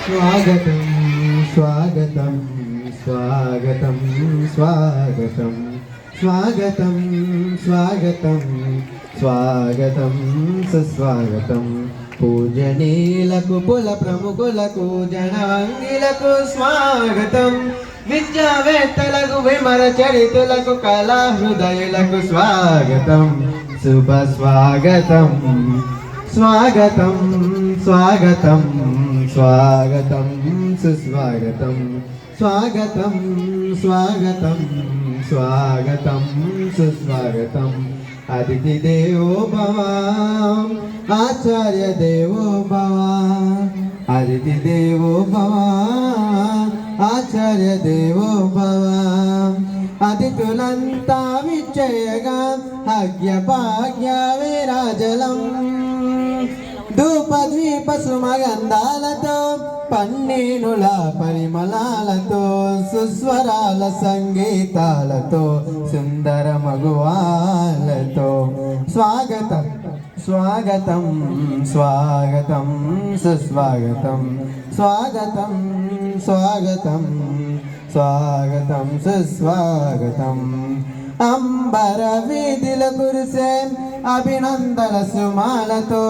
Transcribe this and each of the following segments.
స్వాగతం స్వాగతం స్వాగతం స్వాగతం స్వాగతం స్వాగతం స్వాగతం సుస్వాగతం పూజనీయులకు కుల ప్రముఖులకు జనవంగిలకు స్వాగతం విద్యావేత్తలకు విమర చరితులకు కళా హృదయులకు స్వాగతం శుభ స్వాగతం స్వాగతం స్వాగతం స్వాగతం సుస్వాగతం స్వాగతం స్వాగతం స్వాగతం సుస్వాగతం అతిథి దేవో భవ ఆచార్య దేవో భవ అతిథి దేవో భవ ఆచార్య దేవో భవ అతిథులంతా విచ్చయగా భాగ్య భాగ్య విరాజలం ధూపద్వీప సుమగంధాలతో పన్నీనుల పరిమళాలతో సుస్వరాల సంగీతాలతో సుందర మగువాలతో స్వాగతం స్వాగతం స్వాగతం సుస్వాగతం స్వాగతం స్వాగతం స్వాగతం సుస్వాగతం అంబర వీధిల కురిసే అభినందన సుమాలతో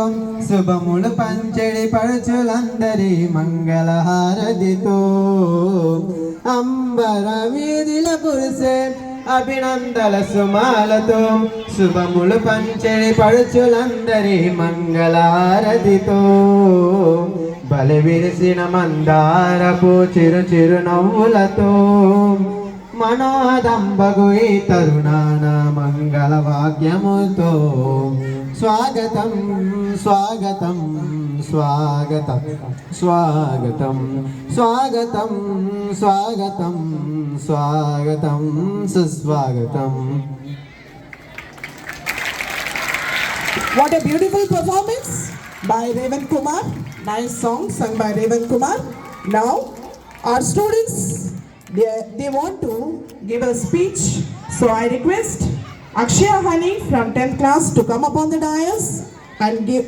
శుభములు పంచెడి పడుచులందరి మంగళహారతితో అంబర వీధిల కురిసే అభినందన సుమాలతో శుభములు పంచెడి పడుచులందరి మంగళహారతితో బలి విరిసిన మందారపు చిరు చిరు నవ్వులతో మనోదంబగు ఈ తరుణాన మంగళ వాక్యముతో స్వాగతం స్వాగతం స్వాగతం స్వాగతం స్వాగతం స్వాగతం స్వాగతం సుస్వాగతం. What a beautiful performance by Revan Kumar. Nice song sung by Revan Kumar. Now our students they want to give a speech, so I request Akshaya Hani from 10th class to come up on the dais and give